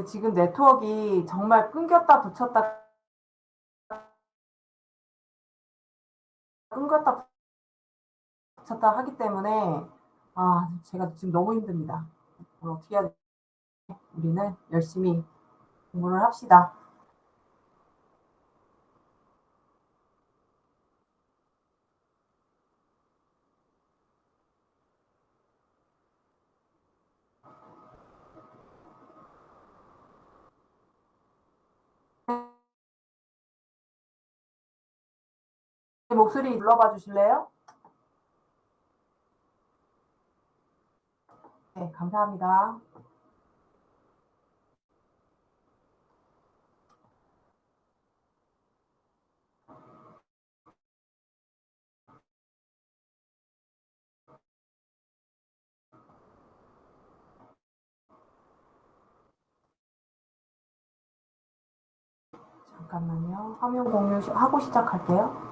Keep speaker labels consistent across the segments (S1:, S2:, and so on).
S1: 지금 네트워크가 정말 끊겼다 붙였다 끊겼다 붙였다 하기 때문에 제가 지금 너무 힘듭니다. 어떻게 해야 돼? 우리는 열심히 공부를 합시다. 목소리 눌러봐 주실래요? 네, 감사합니다. 잠깐만요. 화면 공유 하고 시작할게요.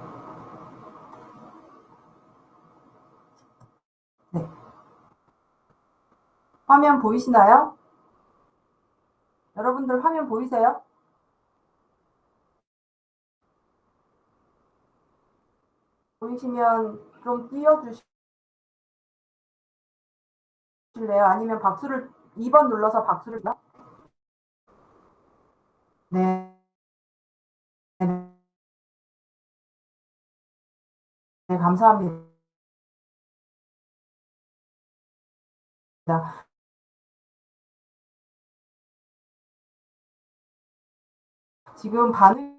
S1: 네. 화면 보이시나요? 여러분들 화면 보이세요? 보이시면 좀 띄워주실래요? 아니면 박수를 2번 눌러서 박수를 네. 네, 감사합니다. 지금 반응이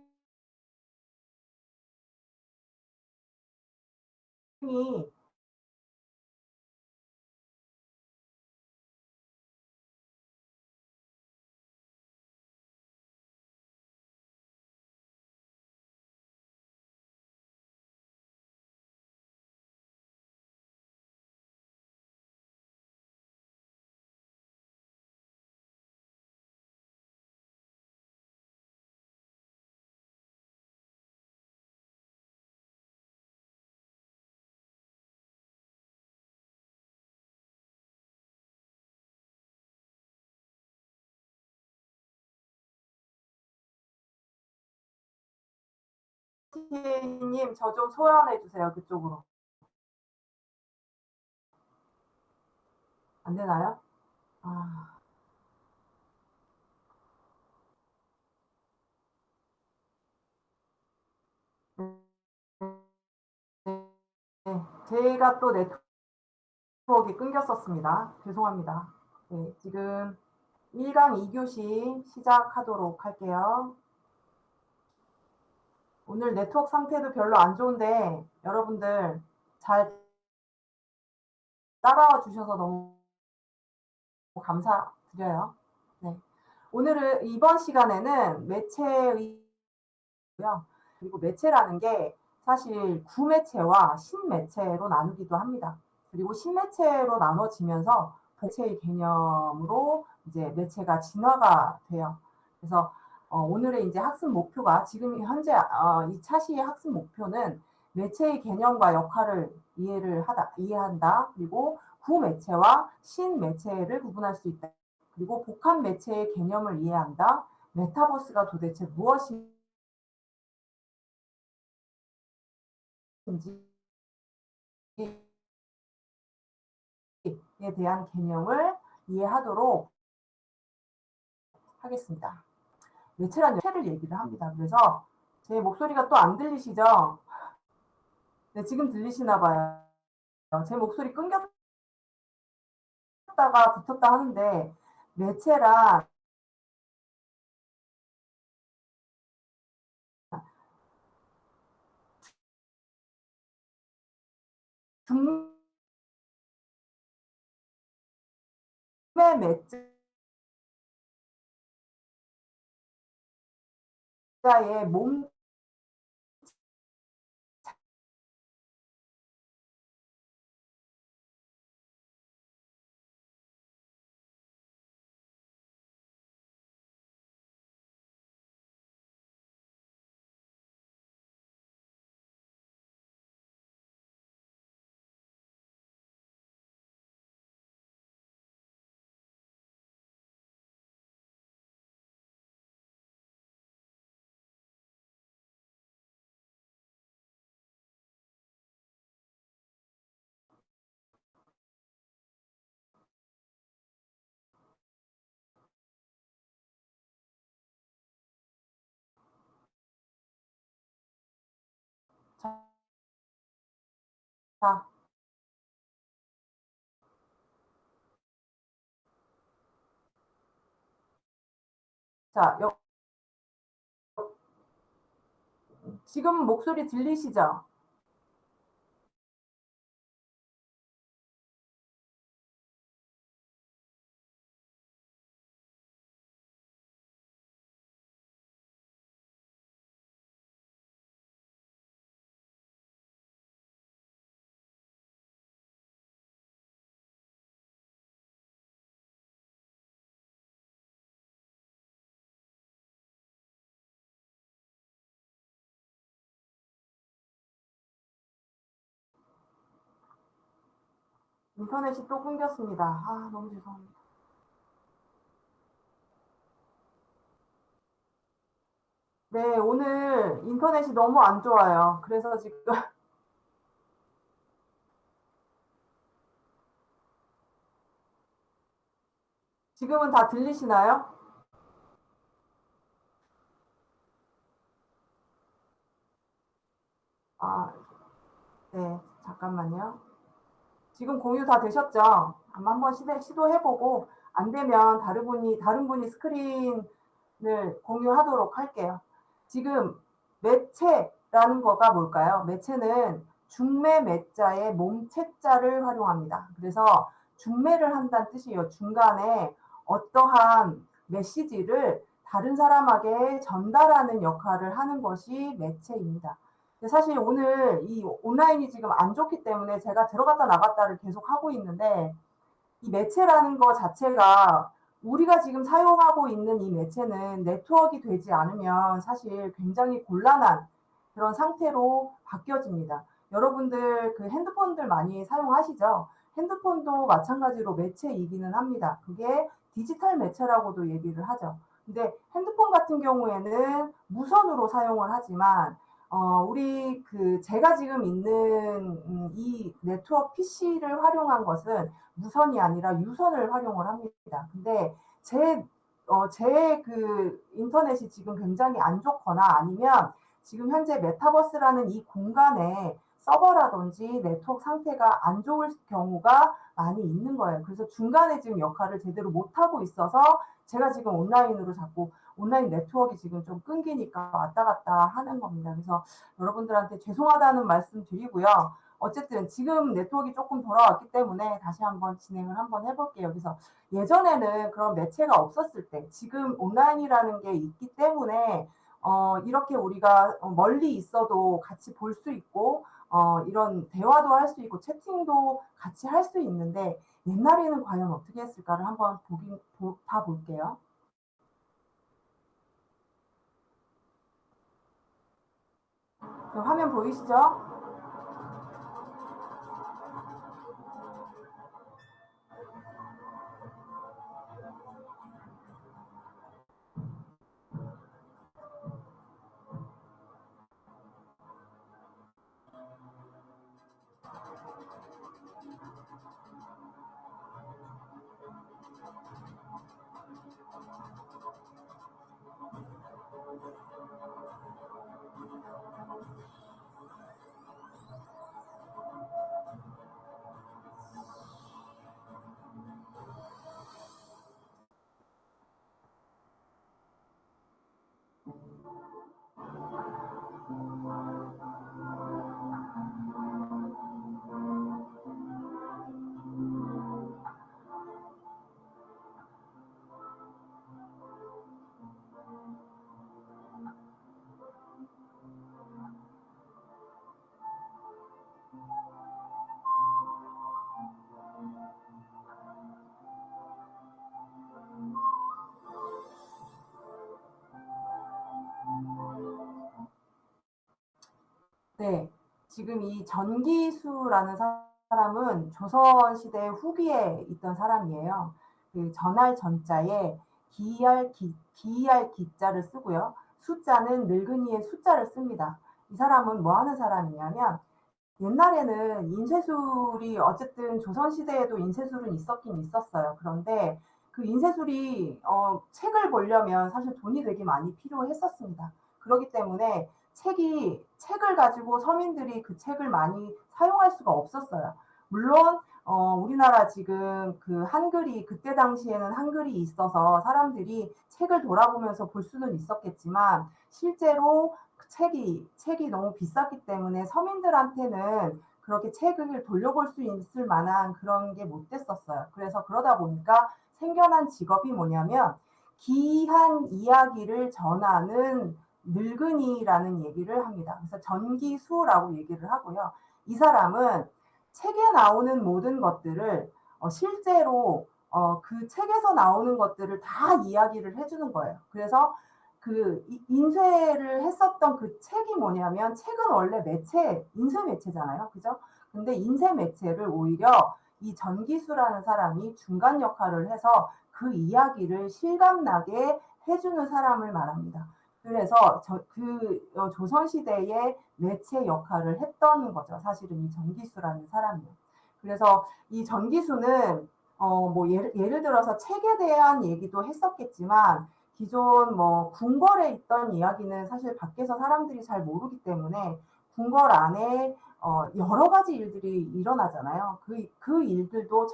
S1: 님, 저 좀 소환해 주세요. 그쪽으로. 안 되나요? 아, 네. 제가 또 네트워크가 끊겼었습니다. 죄송합니다. 네, 지금 1강 2교시 시작하도록 할게요. 오늘 네트워크 상태도 별로 안 좋은데 여러분들 잘 따라와 주셔서 너무 감사드려요. 네. 오늘은 이번 시간에는 매체의 그리고 매체라는 게 사실 구매체와 신매체로 나누기도 합니다. 그리고 신매체로 나눠지면서 복체의 개념으로 이제 매체가 진화가 돼요. 그래서 오늘의 이제 학습 목표가 지금 현재 이 차시의 학습 목표는 매체의 개념과 역할을 이해한다. 그리고 구매체와 신매체를 구분할 수 있다. 그리고 복합 매체의 개념을 이해한다. 메타버스가 도대체 무엇인지에 대한 개념을 이해하도록 하겠습니다. 매체란 매체를 얘기를 합니다. 그래서 제 목소리가 또 안 들리시죠? 네, 지금 들리시나 봐요. 제 목소리 끊겼다가 붙었다 하는데 매체란 중매 매자의 몸 자, 자, 지금 목소리 들리시죠? 인터넷이 또 끊겼습니다. 아, 너무 죄송합니다. 네, 오늘 인터넷이 너무 안 좋아요. 그래서 지금 지금은 다 들리시나요? 아, 네, 잠깐만요. 지금 공유 다 되셨죠? 한번 시도해보고 안 되면 다른 분이 스크린을 공유하도록 할게요. 지금 매체라는 거가 뭘까요? 매체는 중매 매자의 몸체자를 활용합니다. 그래서 중매를 한다는 뜻이에요. 중간에 어떠한 메시지를 다른 사람에게 전달하는 역할을 하는 것이 매체입니다. 사실 오늘 이 온라인이 지금 안 좋기 때문에 제가 들어갔다 나갔다를 계속 하고 있는데, 이 매체라는 거 자체가 우리가 지금 사용하고 있는 이 매체는 네트워크가 되지 않으면 사실 굉장히 곤란한 그런 상태로 바뀌어집니다. 여러분들 그 핸드폰들 많이 사용하시죠? 핸드폰도 마찬가지로 매체이기는 합니다. 그게 디지털 매체라고도 얘기를 하죠. 근데 핸드폰 같은 경우에는 무선으로 사용을 하지만 우리 제가 지금 있는 이 네트워크 PC를 활용한 것은 무선이 아니라 유선을 활용을 합니다. 근데 제 인터넷이 지금 굉장히 안 좋거나 아니면 지금 현재 메타버스라는 이 공간에 서버라든지 네트워크 상태가 안 좋을 경우가 많이 있는 거예요. 그래서 중간에 지금 역할을 제대로 못하고 있어서 제가 지금 온라인으로 자꾸 온라인 네트워크가 지금 좀 끊기니까 왔다 갔다 하는 겁니다. 그래서 여러분들한테 죄송하다는 말씀 드리고요. 어쨌든 지금 네트워크가 조금 돌아왔기 때문에 다시 한번 진행을 한번 해볼게요. 그래서 예전에는 그런 매체가 없었을 때 지금 온라인이라는 게 있기 때문에 이렇게 우리가 멀리 있어도 같이 볼 수 있고 이런 대화도 할 수 있고 채팅도 같이 할 수 있는데 옛날에는 과연 어떻게 했을까를 한번 봐볼게요. 화면 보이시죠? 네, 지금 이 전기수라는 사람은 조선시대 후기에 있던 사람이에요. 그 전할 전자에 기할 기자를 쓰고요. 숫자는 늙은이의 숫자를 씁니다. 이 사람은 뭐 하는 사람이냐면 옛날에는 인쇄술이 어쨌든 조선시대에도 인쇄술은 있었긴 있었어요. 그런데 그 인쇄술이 책을 보려면 사실 돈이 되게 많이 필요했었습니다. 그렇기 때문에 책이 책을 가지고 서민들이 그 책을 많이 사용할 수가 없었어요. 물론 우리나라 지금 그 한글이 그때 당시에는 한글이 있어서 사람들이 책을 돌아보면서 볼 수는 있었겠지만 실제로 책이 너무 비쌌기 때문에 서민들한테는 그렇게 책을 돌려볼 수 있을 만한 그런 게 못 됐었어요. 그래서 그러다 보니까 생겨난 직업이 뭐냐면 귀한 이야기를 전하는 늙은이라는 얘기를 합니다. 그래서 전기수라고 얘기를 하고요. 이 사람은 책에 나오는 모든 것들을 실제로 그 책에서 나오는 것들을 다 이야기를 해주는 거예요. 그래서 그 인쇄를 했었던 그 책이 뭐냐면 책은 원래 인쇄 매체잖아요. 그죠? 근데 인쇄 매체를 오히려 이 전기수라는 사람이 중간 역할을 해서 그 이야기를 실감나게 해주는 사람을 말합니다. 그래서 조선시대의 매체 역할을 했던 거죠. 사실은 이 전기수라는 사람이요. 그래서 이 전기수는 뭐 예를 들어서 책에 대한 얘기도 했었겠지만 기존 뭐 궁궐에 있던 이야기는 사실 밖에서 사람들이 잘 모르기 때문에 궁궐 안에 여러 가지 일들이 일어나잖아요. 그 일들도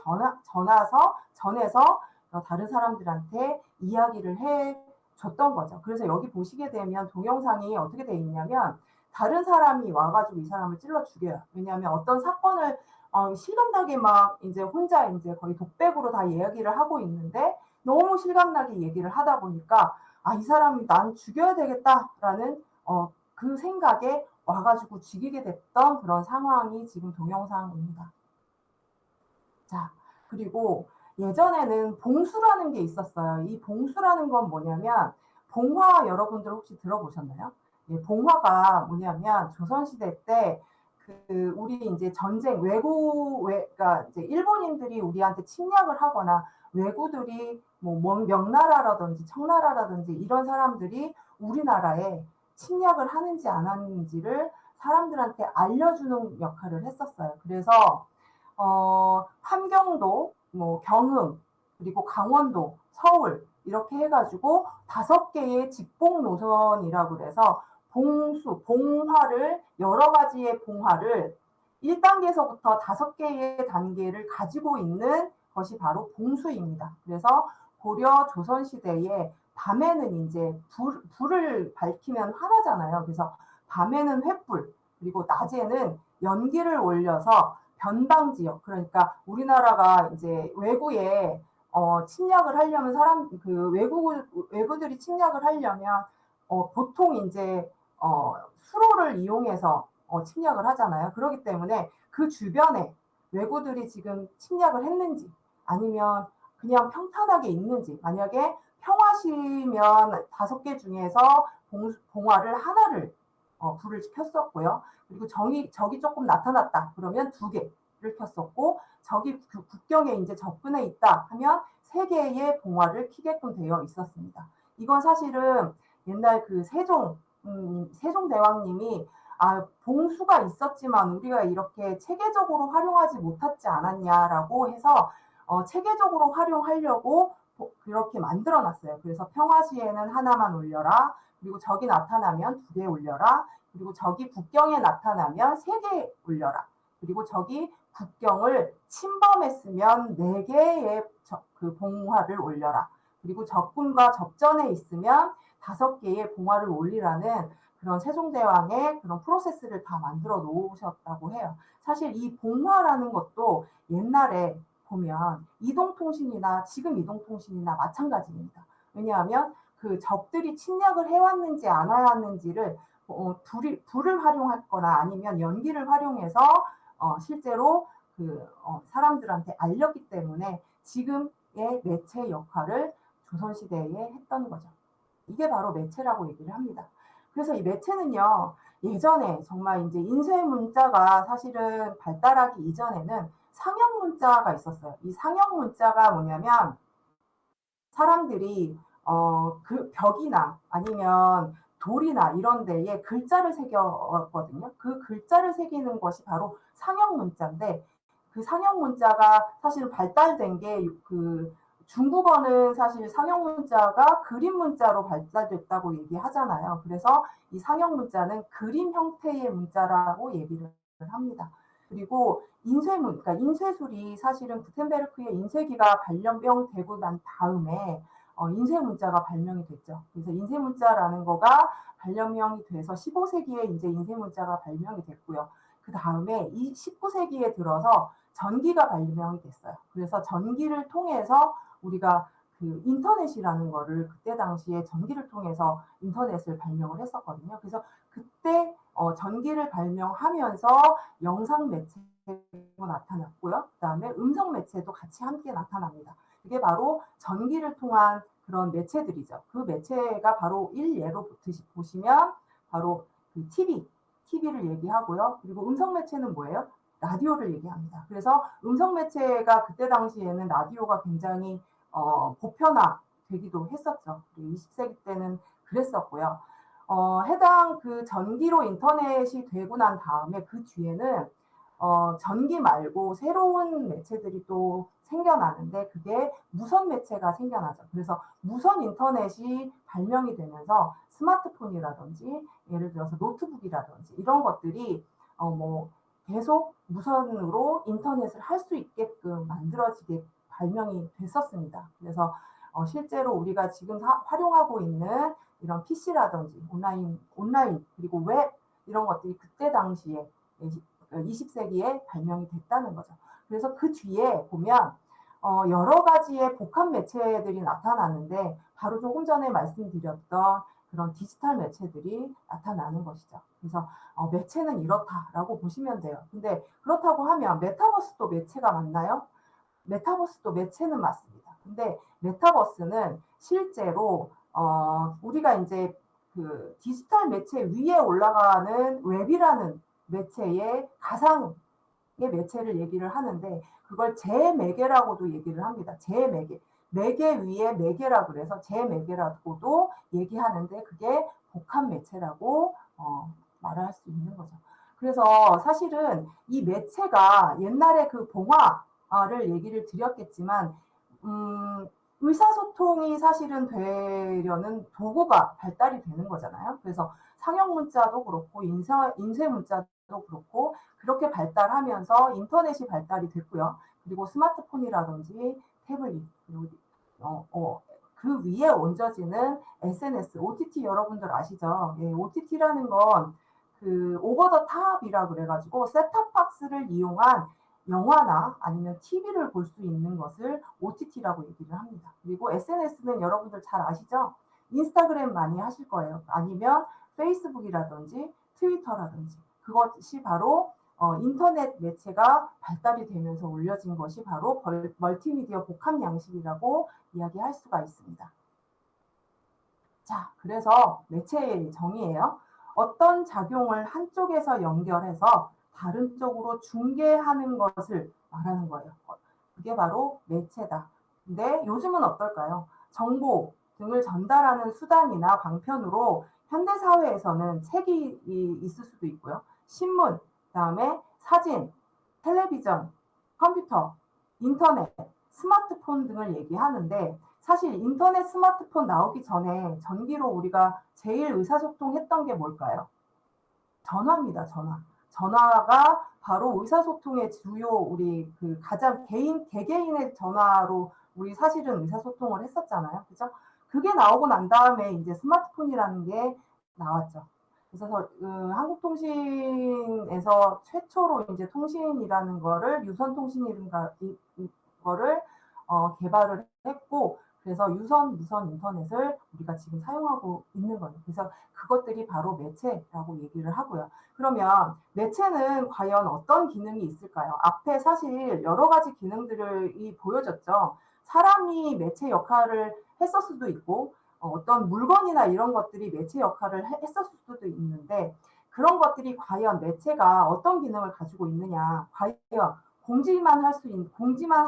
S1: 전해서 다른 사람들한테 이야기를 해 줬던 거죠. 그래서 여기 보시게 되면 동영상이 어떻게 돼 있냐면 다른 사람이 와가지고 이 사람을 찔러 죽여요. 왜냐하면 어떤 사건을 실감나게 막 이제 혼자 이제 거의 독백으로 다 이야기를 하고 있는데 너무 실감나게 얘기를 하다 보니까 이 사람이 난 죽여야 되겠다라는 그 생각에 와가지고 죽이게 됐던 그런 상황이 지금 동영상입니다. 자, 그리고 예전에는 봉수라는 게 있었어요. 이 봉수라는 건 뭐냐면 봉화 여러분들 혹시 들어보셨나요? 예, 봉화가 뭐냐면 조선시대 때 우리 이제 전쟁 그러니까 이제 일본인들이 우리한테 침략을 하거나 왜구들이 뭐 명나라라든지 청나라라든지 이런 사람들이 우리나라에 침략을 하는지 안 하는지를 사람들한테 알려주는 역할을 했었어요. 그래서 함경도, 뭐 경흥, 그리고 강원도, 서울 이렇게 해가지고 5개의 직봉 노선이라고 그래서 봉화를 여러 가지의 봉화를 1단계에서부터 5개의 단계를 가지고 있는 것이 바로 봉수입니다. 그래서 고려 조선시대에 밤에는 이제 불을 밝히면 화나잖아요. 그래서 밤에는 횃불, 그리고 낮에는 연기를 올려서 변방 지역, 그러니까 우리나라가 이제 외구에 침략을 하려면 외구들이 침략을 하려면 보통 이제 수로를 이용해서 침략을 하잖아요. 그렇기 때문에 그 주변에 왜구들이 지금 침략을 했는지 아니면 그냥 평탄하게 있는지, 만약에 평화시면 5개 중에서 봉화를 하나를 불을 켰었고요. 그리고 적이 조금 나타났다 그러면 2개를 켰었고, 적이 국경에 이제 접근해 있다 하면 3개의 봉화를 켜게끔 되어 있었습니다. 이건 사실은 옛날 그 세종대왕님이 봉수가 있었지만 우리가 이렇게 체계적으로 활용하지 못하지 않았냐라고 해서 체계적으로 활용하려고 그렇게 만들어 놨어요. 그래서 평화시에는 하나만 올려라. 그리고 적이 나타나면 2개 올려라. 그리고 적이 국경에 나타나면 3개 올려라. 그리고 적이 국경을 침범했으면 4개의 그 봉화를 올려라. 그리고 적군과 접전에 있으면 5개의 봉화를 올리라는 그런 세종대왕의 그런 프로세스를 다 만들어 놓으셨다고 해요. 사실 이 봉화라는 것도 옛날에 보면 지금 이동통신이나 마찬가지입니다. 왜냐하면 그 적들이 침략을 해왔는지 안 해왔는지를 불을 활용했거나 아니면 연기를 활용해서 실제로 사람들한테 알렸기 때문에 지금의 매체 역할을 조선시대에 했던 거죠. 이게 바로 매체라고 얘기를 합니다. 그래서 이 매체는요, 예전에 정말 이제 인쇄 문자가 사실은 발달하기 이전에는 상형 문자가 있었어요. 이 상형 문자가 뭐냐면 사람들이 그 벽이나 아니면 돌이나 이런 데에 글자를 새겼거든요. 그 글자를 새기는 것이 바로 상형 문자인데, 그 상형 문자가 사실 발달된 게 중국어는 사실 상형 문자가 그림 문자로 발달됐다고 얘기하잖아요. 그래서 이 상형 문자는 그림 형태의 문자라고 얘기를 합니다. 그리고 그러니까 인쇄술이 사실은 구텐베르크의 인쇄기가 발명되고 난 다음에 인쇄 문자가 발명이 됐죠. 그래서 인쇄 문자라는 거가 발명이 돼서 15세기에 이제 인쇄 문자가 발명이 됐고요. 그 다음에 이 19세기에 들어서 전기가 발명이 됐어요. 그래서 전기를 통해서 우리가 그 인터넷이라는 거를 그때 당시에 전기를 통해서 인터넷을 발명을 했었거든요. 그래서 그때 전기를 발명하면서 영상 매체가 나타났고요. 그다음에 음성 매체도 같이 함께 나타납니다. 이게 바로 전기를 통한 그런 매체들이죠. 그 매체가 바로 일예로 보시면 바로 그 TV를 얘기하고요. 그리고 음성 매체는 뭐예요? 라디오를 얘기합니다. 그래서 음성 매체가 그때 당시에는 라디오가 굉장히 보편화되기도 했었죠. 20세기 때는 그랬었고요. 해당 그 전기로 인터넷이 되고 난 다음에 그 뒤에는 전기 말고 새로운 매체들이 또 생겨나는데 그게 무선 매체가 생겨나죠. 그래서 무선 인터넷이 발명이 되면서 스마트폰이라든지 예를 들어서 노트북이라든지 이런 것들이 뭐 계속 무선으로 인터넷을 할 수 있게끔 만들어지게 발명이 됐었습니다. 그래서 실제로 우리가 지금 활용하고 있는 이런 PC라든지 온라인 그리고 웹 이런 것들이 그때 당시에 20세기에 발명이 됐다는 거죠. 그래서 그 뒤에 보면 여러 가지의 복합 매체들이 나타나는데 바로 조금 전에 말씀드렸던 그런 디지털 매체들이 나타나는 것이죠. 그래서 매체는 이렇다라고 보시면 돼요. 근데 그렇다고 하면 메타버스도 매체가 맞나요? 메타버스도 매체는 맞습니다. 근데 메타버스는 실제로 우리가 이제 그 디지털 매체 위에 올라가는 웹이라는 매체의 가상의 매체를 얘기를 하는데 그걸 재매개라고도 얘기를 합니다. 재매개. 매개 위에 매개라고 그래서 재매개라고도 얘기하는데 그게 복합 매체라고 말을 할 수 있는 거죠. 그래서 사실은 이 매체가 옛날에 그 봉화를 얘기를 드렸겠지만 의사소통이 사실은 되려는 도구가 발달이 되는 거잖아요. 그래서 상형 문자도 그렇고 인쇄 문자도 그렇고 그렇게 발달하면서 인터넷이 발달이 됐고요. 그리고 스마트폰이라든지 태블릿 그리고 그 위에 얹어지는 SNS, OTT 여러분들 아시죠? 예, OTT라는 건 그 오버 더 탑이라 그래가지고 셋탑 박스를 이용한 영화나 아니면 TV를 볼 수 있는 것을 OTT라고 얘기를 합니다. 그리고 SNS는 여러분들 잘 아시죠? 인스타그램 많이 하실 거예요. 아니면 페이스북이라든지 트위터라든지 그것이 바로 인터넷 매체가 발달이 되면서 올려진 것이 바로 멀티미디어 복합 양식이라고 이야기할 수가 있습니다. 자, 그래서 매체의 정의예요. 어떤 작용을 한쪽에서 연결해서 다른 쪽으로 중계하는 것을 말하는 거예요. 그게 바로 매체다. 근데 요즘은 어떨까요? 정보 등을 전달하는 수단이나 방편으로 현대사회에서는 책이 있을 수도 있고요. 신문, 그다음에 사진, 텔레비전, 컴퓨터, 인터넷, 스마트폰 등을 얘기하는데 사실 인터넷, 스마트폰 나오기 전에 전기로 우리가 제일 의사소통했던 게 뭘까요? 전화입니다. 전화. 전화가 바로 의사소통의 주요 우리 그 가장 개개인의 전화로 우리 사실은 의사소통을 했었잖아요. 그죠? 그게 나오고 난 다음에 이제 스마트폰이라는 게 나왔죠. 그래서 한국통신에서 최초로 이제 통신이라는 거를 유선통신이라는 거를 개발을 했고 그래서 유선, 무선 인터넷을 우리가 지금 사용하고 있는 거예요. 그래서 그것들이 바로 매체라고 얘기를 하고요. 그러면 매체는 과연 어떤 기능이 있을까요? 앞에 사실 여러 가지 기능들을 보여줬죠. 사람이 매체 역할을 했을 수도 있고 어떤 물건이나 이런 것들이 매체 역할을 했을 수도 있는데 그런 것들이 과연 매체가 어떤 기능을 가지고 있느냐, 과연 공지만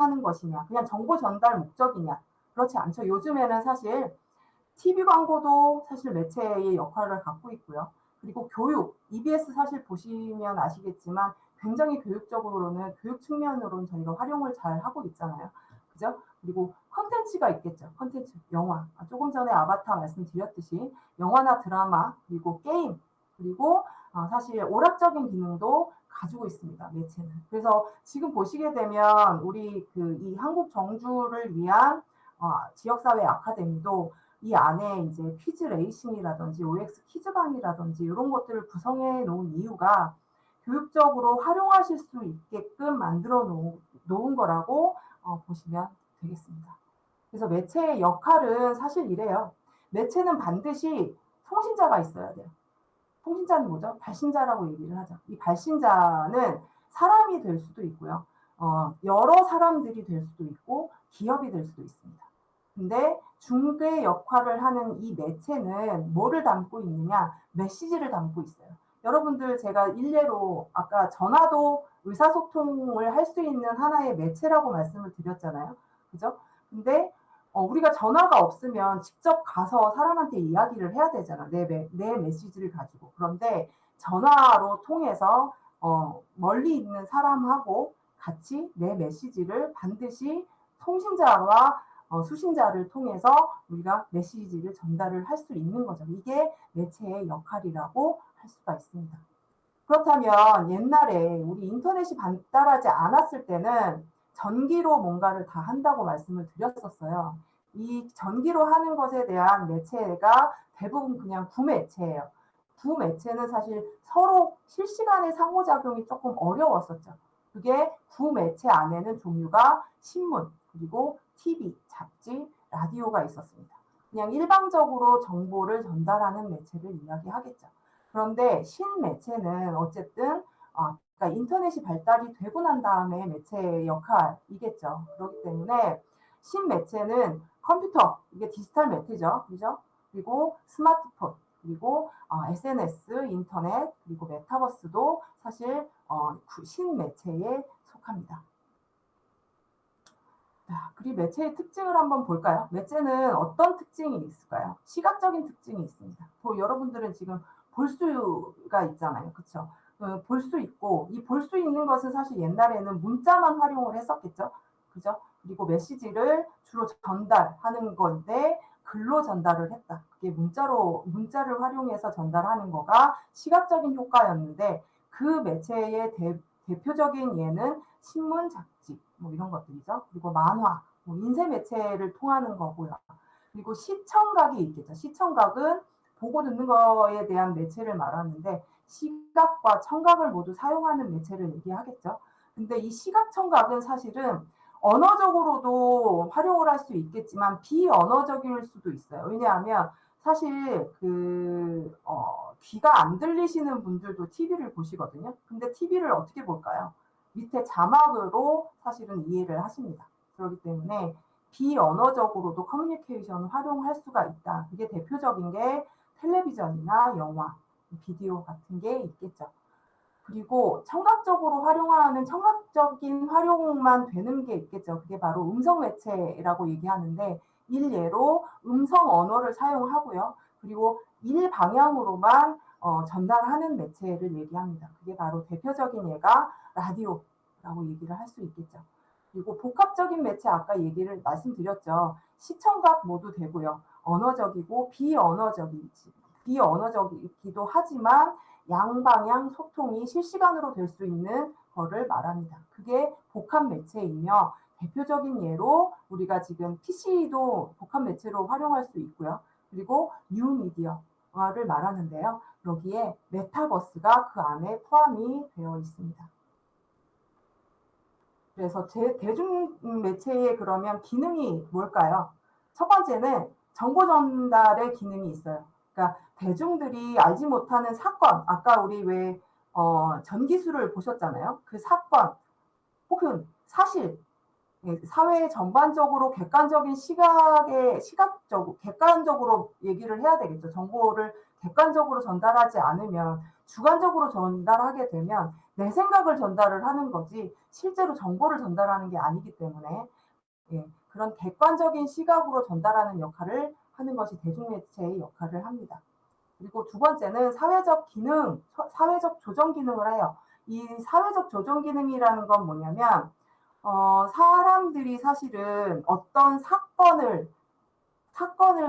S1: 하는 것이냐, 그냥 정보 전달 목적이냐, 그렇지 않죠. 요즘에는 사실 TV 광고도 사실 매체의 역할을 갖고 있고요. 그리고 교육, EBS 사실 보시면 아시겠지만 굉장히 교육 측면으로는 저희가 활용을 잘 하고 있잖아요. 그죠? 그리고 컨텐츠가 있겠죠. 컨텐츠, 영화. 조금 전에 아바타 말씀드렸듯이 영화나 드라마, 그리고 게임, 그리고 사실 오락적인 기능도 가지고 있습니다. 매체는. 그래서 지금 보시게 되면 우리 이 한국 정주를 위한 지역사회 아카데미도 이 안에 이제 퀴즈 레이싱이라든지 OX 퀴즈방이라든지 이런 것들을 구성해 놓은 이유가 교육적으로 활용하실 수 있게끔 만들어 놓은 거라고 보시면 되겠습니다. 그래서 매체의 역할은 사실 이래요. 매체는 반드시 통신자가 있어야 돼요. 통신자는 뭐죠? 발신자라고 얘기를 하죠. 이 발신자는 사람이 될 수도 있고요. 여러 사람들이 될 수도 있고 기업이 될 수도 있습니다. 근데 중개 역할을 하는 이 매체는 뭐를 담고 있느냐? 메시지를 담고 있어요. 여러분들 제가 일례로 아까 전화도 의사소통을 할 수 있는 하나의 매체라고 말씀을 드렸잖아요. 그죠? 근데 우리가 전화가 없으면 직접 가서 사람한테 이야기를 해야 되잖아. 내 메시지를 가지고. 그런데 전화로 통해서 멀리 있는 사람하고 같이 내 메시지를 반드시 통신자와 수신자를 통해서 우리가 메시지를 전달을 할 수 있는 거죠. 이게 매체의 역할이라고 할 수가 있습니다. 그렇다면 옛날에 우리 인터넷이 발달하지 않았을 때는 전기로 뭔가를 다 한다고 말씀을 드렸었어요. 이 전기로 하는 것에 대한 매체가 대부분 그냥 구매체예요. 구매체는 사실 서로 실시간의 상호작용이 조금 어려웠었죠. 그게 구매체 안에는 종류가 신문, 그리고 TV, 잡지, 라디오가 있었습니다. 그냥 일방적으로 정보를 전달하는 매체를 이야기하겠죠. 그런데 신매체는 어쨌든 그러니까 인터넷이 발달이 되고 난 다음에 매체의 역할이겠죠. 그렇기 때문에 신매체는 컴퓨터, 이게 디지털 매체죠. 그죠? 그리고 스마트폰, 그리고 SNS, 인터넷, 그리고 메타버스도 사실 신매체에 속합니다. 그리고 매체의 특징을 한번 볼까요? 매체는 어떤 특징이 있을까요? 시각적인 특징이 있습니다. 여러분들은 지금 볼 수가 있잖아요. 그렇죠? 볼 수 있고 이 볼 수 있는 것은 사실 옛날에는 문자만 활용을 했었겠죠. 그죠? 그리고 메시지를 주로 전달하는 건데 글로 전달을 했다. 그게 문자를 활용해서 전달하는 거가 시각적인 효과였는데 그 매체의 대표적인 예는 신문, 잡지 뭐 이런 것들이죠. 그리고 만화, 인쇄 매체를 통하는 거고요. 그리고 시청각이 있겠죠. 시청각은 보고 듣는 거에 대한 매체를 말하는데 시각과 청각을 모두 사용하는 매체를 얘기하겠죠. 근데 이 시각, 청각은 사실은 언어적으로도 활용을 할 수 있겠지만 비언어적일 수도 있어요. 왜냐하면 사실 귀가 안 들리시는 분들도 TV를 보시거든요. 근데 TV를 어떻게 볼까요? 밑에 자막으로 사실은 이해를 하십니다. 그렇기 때문에 비언어적으로도 커뮤니케이션을 활용할 수가 있다. 이게 대표적인 게 텔레비전이나 영화, 비디오 같은 게 있겠죠. 그리고 청각적으로 활용하는 청각적인 활용만 되는 게 있겠죠. 그게 바로 음성 매체라고 얘기하는데 일례로 음성 언어를 사용하고요. 그리고 일방향으로만 전달하는 매체를 얘기합니다. 그게 바로 대표적인 예가 라디오라고 얘기를 할 수 있겠죠. 그리고 복합적인 매체 아까 말씀드렸죠. 시청각 모두 되고요. 언어적이고 비언어적이기도 하지만 양방향 소통이 실시간으로 될 수 있는 거를 말합니다. 그게 복합 매체이며 대표적인 예로 우리가 지금 PC도 복합 매체로 활용할 수 있고요. 그리고 뉴미디어를 말하는데요. 여기에 메타버스가 그 안에 포함이 되어 있습니다. 그래서 대중 매체의 그러면 기능이 뭘까요? 첫 번째는 정보 전달의 기능이 있어요. 그러니까 대중들이 알지 못하는 사건, 아까 우리 왜 전기수를 보셨잖아요. 그 사건 혹은 사실, 사회 전반적으로 객관적인 객관적으로 얘기를 해야 되겠죠. 정보를 객관적으로 전달하지 않으면 주관적으로 전달하게 되면 내 생각을 전달을 하는 거지 실제로 정보를 전달하는 게 아니기 때문에 그런 객관적인 시각으로 전달하는 역할을 하는 것이 대중매체의 역할을 합니다. 그리고 두 번째는 사회적 조정 기능을 해요. 이 사회적 조정 기능이라는 건 뭐냐면 사람들이 사실은 어떤 사건을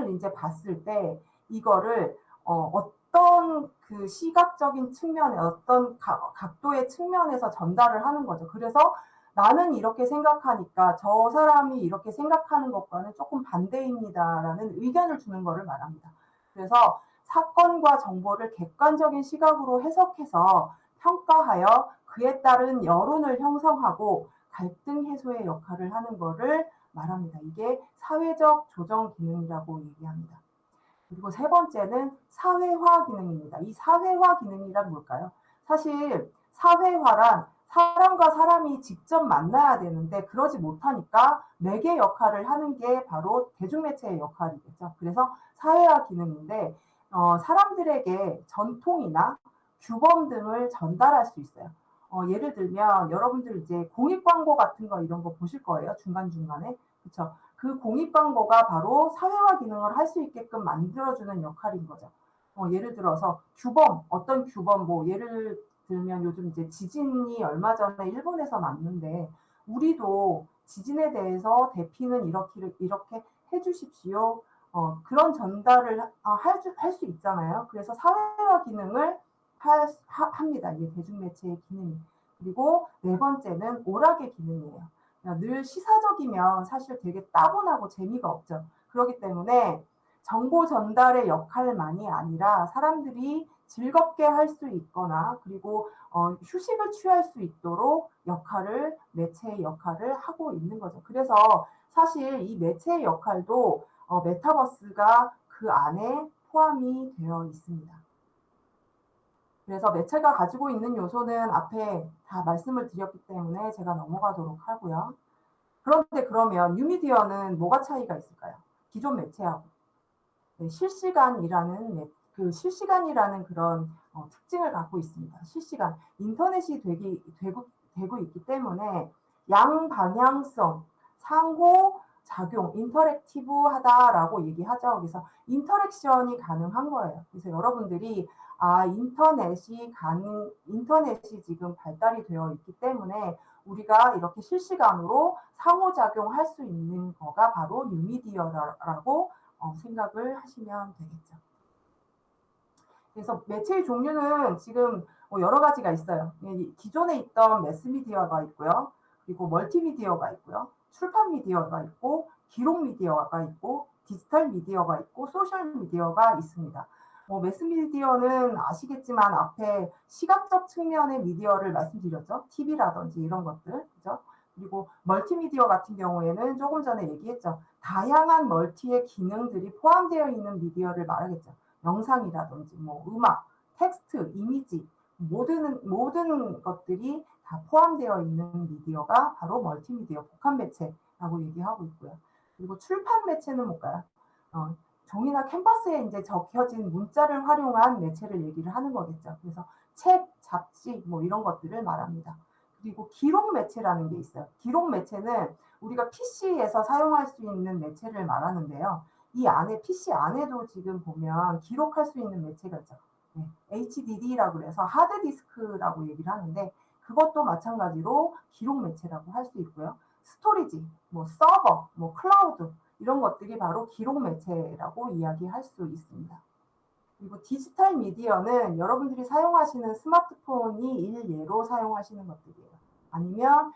S1: 이제 봤을 때 이거를 어떤 그 시각적인 측면에 어떤 각도의 측면에서 전달을 하는 거죠. 그래서 나는 이렇게 생각하니까 저 사람이 이렇게 생각하는 것과는 조금 반대입니다라는 의견을 주는 것을 말합니다. 그래서 사건과 정보를 객관적인 시각으로 해석해서 평가하여 그에 따른 여론을 형성하고 갈등 해소의 역할을 하는 것을 말합니다. 이게 사회적 조정 기능이라고 얘기합니다. 그리고 세 번째는 사회화 기능입니다. 이 사회화 기능이란 뭘까요? 사실 사회화란 사람과 사람이 직접 만나야 되는데 그러지 못하니까 매개 역할을 하는 게 바로 대중매체의 역할이겠죠. 그래서 사회화 기능인데 사람들에게 전통이나 규범 등을 전달할 수 있어요. 예를 들면 여러분들 이제 공익 광고 같은 거 이런 거 보실 거예요. 중간중간에. 그렇죠? 그 공익 광고가 바로 사회화 기능을 할 수 있게끔 만들어주는 역할인 거죠. 예를 들어서 규범, 어떤 규범, 뭐 예를 들면 요즘 이제 지진이 얼마 전에 일본에서 났는데 우리도 지진에 대해서 대피는 이렇게 해주십시오. 그런 전달을 할 수 있잖아요. 그래서 사회화 기능을 합니다. 이게 대중매체의 기능이. 그리고 네 번째는 오락의 기능이에요. 늘 시사적이면 사실 되게 따분하고 재미가 없죠. 그렇기 때문에 정보 전달의 역할만이 아니라 사람들이 즐겁게 할 수 있거나 그리고 휴식을 취할 수 있도록 매체의 역할을 하고 있는 거죠. 그래서 사실 이 매체의 역할도 메타버스가 그 안에 포함이 되어 있습니다. 그래서 매체가 가지고 있는 요소는 앞에 다 말씀을 드렸기 때문에 제가 넘어가도록 하고요. 그런데 그러면 뉴미디어는 뭐가 차이가 있을까요? 기존 매체하고. 네, 실시간이라는 그런 특징을 갖고 있습니다. 실시간. 인터넷이 되고 있기 때문에 양방향성, 상호작용, 인터랙티브하다라고 얘기하죠. 그래서 인터랙션이 가능한 거예요. 그래서 여러분들이 인터넷이 지금 발달이 되어 있기 때문에 우리가 이렇게 실시간으로 상호작용할 수 있는 거가 바로 뉴미디어라고 생각을 하시면 되겠죠. 그래서 매체의 종류는 지금 여러 가지가 있어요. 기존에 있던 매스미디어가 있고요. 그리고 멀티미디어가 있고요. 출판 미디어가 있고 기록 미디어가 있고 디지털 미디어가 있고 소셜 미디어가 있습니다. 매스미디어는 아시겠지만 앞에 시각적 측면의 미디어를 말씀드렸죠. TV라든지 이런 것들. 그죠? 그리고 멀티미디어 같은 경우에는 조금 전에 얘기했죠. 다양한 멀티의 기능들이 포함되어 있는 미디어를 말하겠죠. 영상이라든지 뭐 음악, 텍스트, 이미지 모든 것들이 다 포함되어 있는 미디어가 바로 멀티미디어 복합 매체라고 얘기하고 있고요. 그리고 출판 매체는 뭘까요? 종이나 캔버스에 이제 적혀진 문자를 활용한 매체를 얘기를 하는 거겠죠. 그래서 책, 잡지 뭐 이런 것들을 말합니다. 그리고 기록 매체라는 게 있어요. 기록 매체는 우리가 PC에서 사용할 수 있는 매체를 말하는데요. 이 안에 PC 안에도 지금 보면 기록할 수 있는 매체가 있죠. 네, HDD라고 해서 하드디스크라고 얘기를 하는데 그것도 마찬가지로 기록 매체라고 할 수 있고요. 스토리지, 뭐 서버, 뭐 클라우드 이런 것들이 바로 기록 매체라고 이야기할 수 있습니다. 그리고 디지털 미디어는 여러분들이 사용하시는 스마트폰이 일례로 사용하시는 것들이에요. 아니면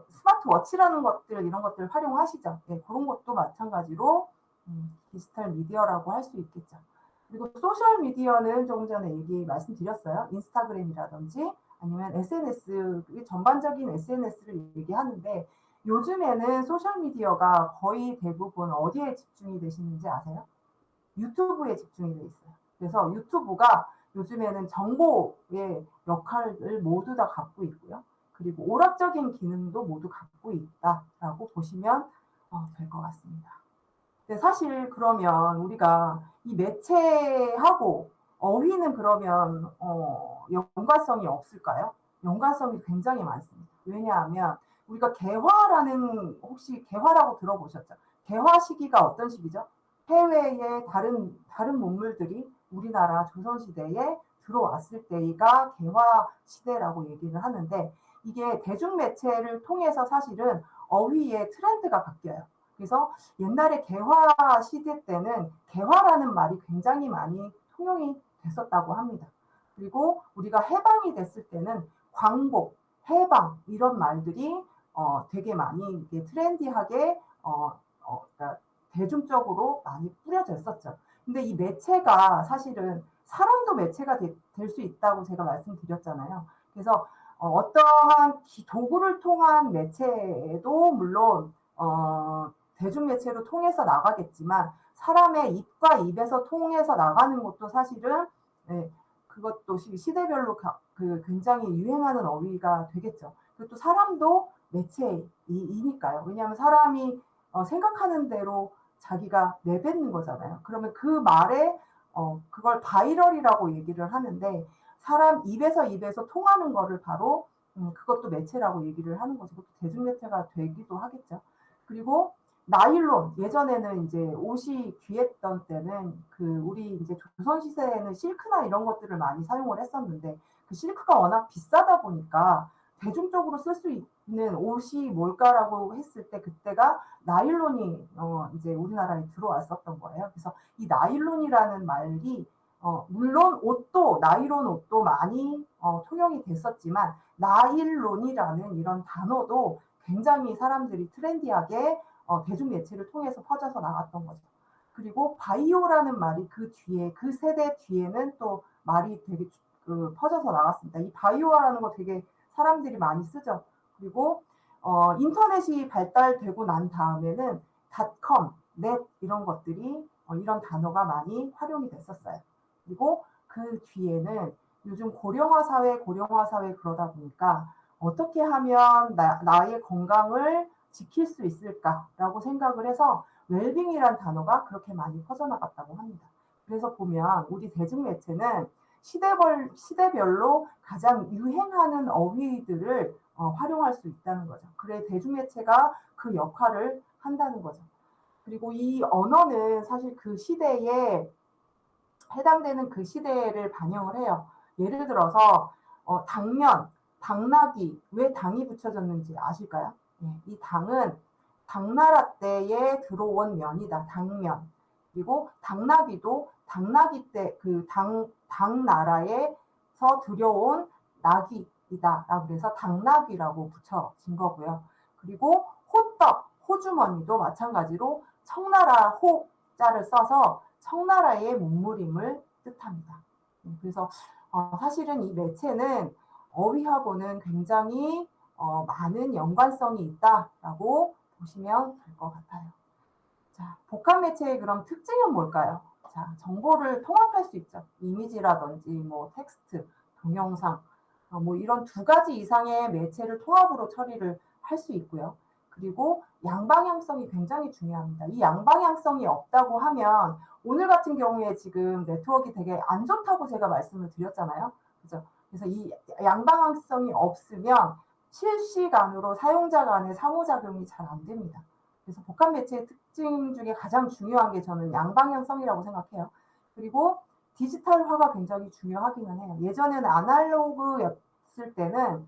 S1: 스마트워치라는 것들 이런 것들 활용하시죠. 네, 그런 것도 마찬가지로 디지털 미디어라고 할 수 있겠죠. 그리고 소셜 미디어는 조금 전에 말씀드렸어요. 인스타그램이라든지 아니면 SNS, 전반적인 SNS를 얘기하는데 요즘에는 소셜 미디어가 거의 대부분 어디에 집중이 되시는지 아세요? 유튜브에 집중이 돼 있어요. 그래서 유튜브가 요즘에는 정보의 역할을 모두 다 갖고 있고요. 그리고 오락적인 기능도 모두 갖고 있다라고 보시면 될 것 같습니다. 근데 사실 그러면 우리가 이 매체하고 어휘는 그러면 연관성이 없을까요? 연관성이 굉장히 많습니다. 왜냐하면 우리가 혹시 개화라고 들어보셨죠? 개화 시기가 어떤 시기죠? 해외의 다른 문물들이 우리나라 조선시대에 들어왔을 때가 개화 시대라고 얘기를 하는데 이게 대중매체를 통해서 사실은 어휘의 트렌드가 바뀌어요. 그래서 옛날에 개화 시대 때는 개화라는 말이 굉장히 많이 통용이 됐었다고 합니다. 그리고 우리가 해방이 됐을 때는 광복, 해방 이런 말들이 되게 많이 이게 트렌디하게 그러니까 대중적으로 많이 뿌려졌었죠. 근데 이 매체가 사실은 사람도 매체가 될 수 있다고 제가 말씀드렸잖아요. 그래서 어떠한 도구를 통한 매체도 물론 대중매체로 통해서 나가겠지만 사람의 입과 입에서 통해서 나가는 것도 사실은 네, 그것도 시대별로 굉장히 유행하는 어휘가 되겠죠. 그리고 또 사람도 매체이니까요. 왜냐하면 사람이 생각하는 대로 자기가 내뱉는 거잖아요. 그러면 그 말에 그걸 바이럴이라고 얘기를 하는데 사람 입에서 통하는 거를 바로 그것도 매체라고 얘기를 하는 거죠. 그것도 대중매체가 되기도 하겠죠. 그리고 나일론 예전에는 이제 옷이 귀했던 때는 우리 이제 조선 시대에는 실크나 이런 것들을 많이 사용을 했었는데 그 실크가 워낙 비싸다 보니까 대중적으로 쓸 수 있는 옷이 뭘까라고 했을 때 그때가 나일론이 이제 우리나라에 들어왔었던 거예요. 그래서 이 나일론이라는 말이 물론 옷도 나일론 옷도 많이 통용이 됐었지만 나일론이라는 이런 단어도 굉장히 사람들이 트렌디하게 대중매체를 통해서 퍼져서 나갔던 거죠. 그리고 바이오라는 말이 그 뒤에 그 세대 뒤에는 또 말이 되게 퍼져서 나갔습니다. 이 바이오라는 거 되게 사람들이 많이 쓰죠. 그리고 인터넷이 발달되고 난 다음에는 닷컴, 넷 이런 것들이 이런 단어가 많이 활용이 됐었어요. 그리고 그 뒤에는 요즘 고령화 사회 그러다 보니까 어떻게 하면 나의 건강을 지킬 수 있을까라고 생각을 해서 웰빙이란 단어가 그렇게 많이 퍼져나갔다고 합니다. 그래서 보면 우리 대중매체는 시대별로 가장 유행하는 어휘들을 활용할 수 있다는 거죠. 그래 대중매체가 그 역할을 한다는 거죠. 그리고 이 언어는 사실 그 시대에 해당되는 그 시대를 반영을 해요. 예를 들어서 당면, 당나귀, 왜 당이 붙여졌는지 아실까요? 네, 이 당은 당나라 때에 들어온 면이다. 당면. 그리고 당나귀도 당나귀 때 당나라에서 들여온 나귀이다라고 해서 당나귀라고 붙여진 거고요. 그리고 호떡, 호주머니도 마찬가지로 청나라 호자를 써서 청나라의 문물임을 뜻합니다. 그래서 사실은 이 매체는 어휘하고는 굉장히 많은 연관성이 있다라고 보시면 될 것 같아요. 자, 복합 매체의 그럼 특징은 뭘까요? 자, 정보를 통합할 수 있죠. 이미지라든지 뭐 텍스트, 동영상, 뭐 이런 2가지 이상의 매체를 통합으로 처리를 할 수 있고요. 그리고 양방향성이 굉장히 중요합니다. 이 양방향성이 없다고 하면 오늘 같은 경우에 지금 네트워크가 되게 안 좋다고 제가 말씀을 드렸잖아요. 그죠? 그래서 이 양방향성이 없으면 실시간으로 사용자 간의 상호작용이 잘 안 됩니다. 그래서 복합 매체의 특징 중에 가장 중요한 게 저는 양방향성이라고 생각해요. 그리고 디지털화가 굉장히 중요하기는 해요. 예전에는 아날로그였을 때는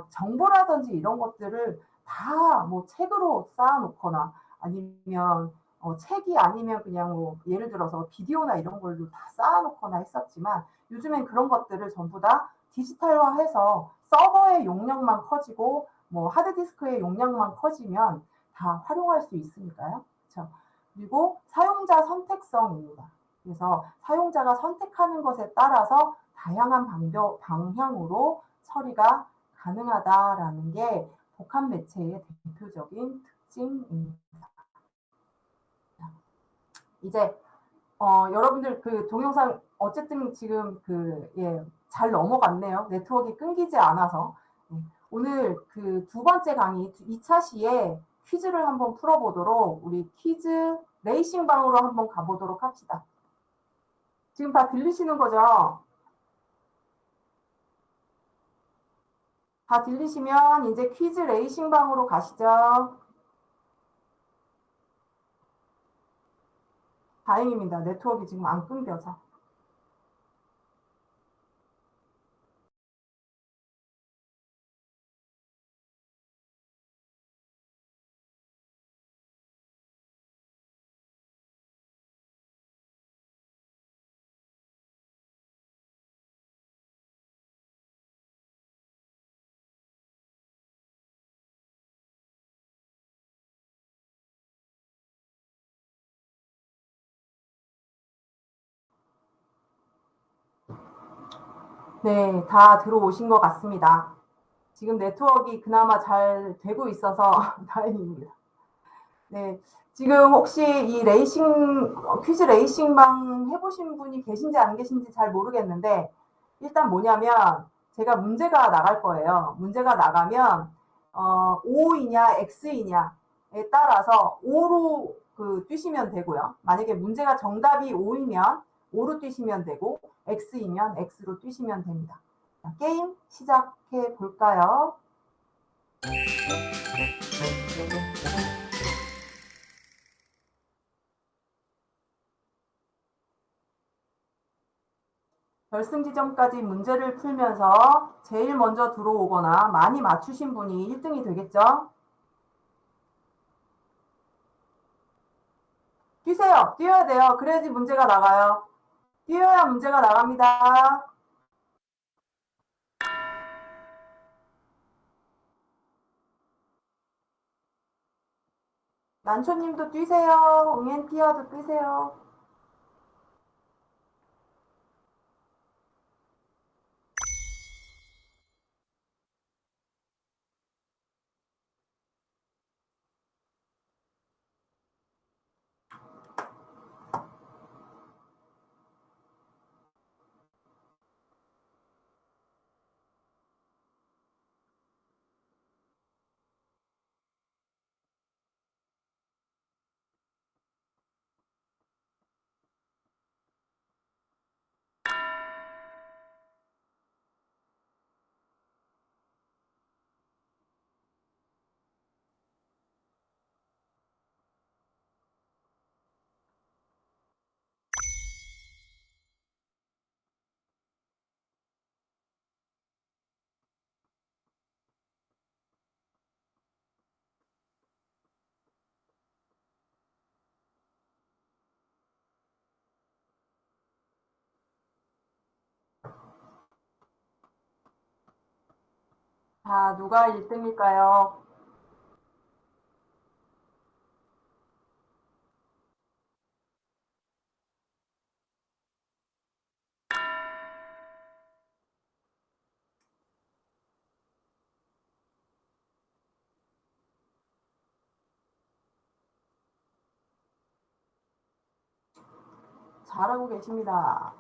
S1: 정보라든지 이런 것들을 다 뭐 책으로 쌓아놓거나 아니면 책이 아니면 그냥 뭐 예를 들어서 비디오나 이런 걸로 다 쌓아놓거나 했었지만 요즘엔 그런 것들을 전부 다 디지털화해서 서버의 용량만 커지고 뭐 하드디스크의 용량만 커지면 다 활용할 수 있으니까요. 그렇죠? 그리고 사용자 선택성입니다. 그래서 사용자가 선택하는 것에 따라서 다양한 방향으로 처리가 가능하다라는 게 복합 매체의 대표적인 특징입니다. 이제 여러분들 그 동영상 어쨌든 지금 잘 넘어갔네요. 네트워크가 끊기지 않아서. 오늘 그 2번째 강의 2차 시에 퀴즈를 한번 풀어보도록 우리 퀴즈 레이싱 방으로 한번 가보도록 합시다. 지금 다 들리시는 거죠? 다 들리시면 이제 퀴즈 레이싱 방으로 가시죠. 다행입니다. 네트워크가 지금 안 끊겨서. 네, 다 들어오신 것 같습니다. 지금 네트워크가 그나마 잘 되고 있어서 다행입니다. 네, 지금 혹시 이 퀴즈 레이싱방 해보신 분이 계신지 안 계신지 잘 모르겠는데, 일단 뭐냐면, 제가 문제가 나갈 거예요. 문제가 나가면, O이냐, X이냐에 따라서 O로 뛰시면 되고요. 만약에 문제가 정답이 O이면 O로 뛰시면 되고, X이면 X로 뛰시면 됩니다. 자, 게임 시작해 볼까요? 결승 지점까지 문제를 풀면서 제일 먼저 들어오거나 많이 맞추신 분이 1등이 되겠죠? 뛰세요. 뛰어야 돼요. 그래야지 문제가 나가요. 뛰어야 문제가 나갑니다. 난초님도 뛰세요. 응앤티어도 뛰세요. 자, 누가 1등일까요? 잘하고 계십니다.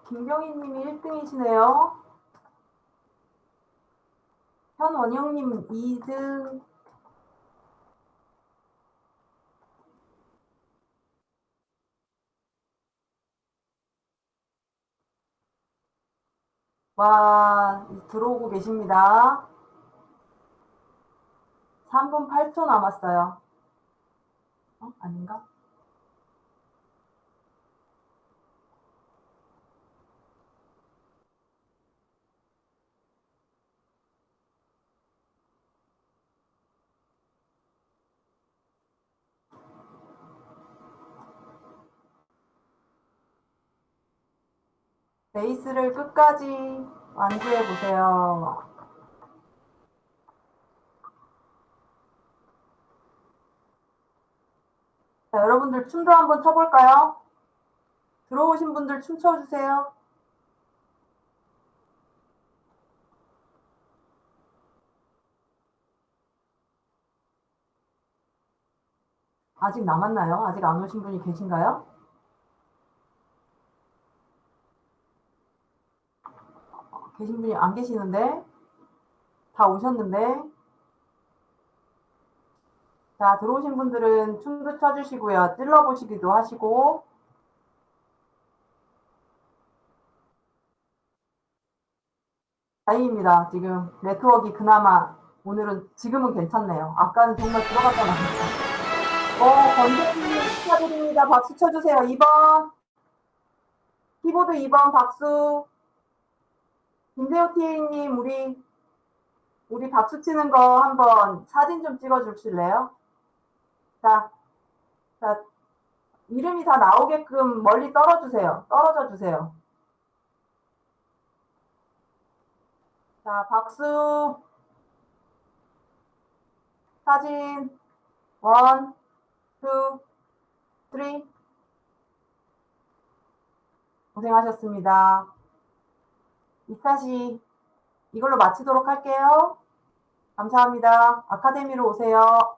S1: 김경희님이 1등이시네요. 현원영님 2등. 와, 들어오고 계십니다. 3분 8초 남았어요. 아닌가? 베이스를 끝까지 완주해 보세요. 자, 여러분들 춤도 한번 춰볼까요? 들어오신 분들 춤 춰주세요. 아직 남았나요? 아직 안 오신 분이 계신가요? 계신 분이 안 계시는데? 다 오셨는데? 자, 들어오신 분들은 춤도 춰주시고요. 찔러보시기도 하시고. 다행입니다. 지금 네트워크가 그나마 오늘은 지금은 괜찮네요. 아까는 정말 들어갔다 나갔다. 권재님 축하드립니다. 박수 쳐주세요. 2번. 키보드 2번 박수. 김대호 TA님, 우리 박수 치는 거 한번 사진 좀 찍어 주실래요? 자, 이름이 다 나오게끔 멀리 떨어져 주세요. 자, 박수. 사진. 1, 2, 3. 고생하셨습니다. 2타시 이걸로 마치도록 할게요. 감사합니다. 아카데미로 오세요.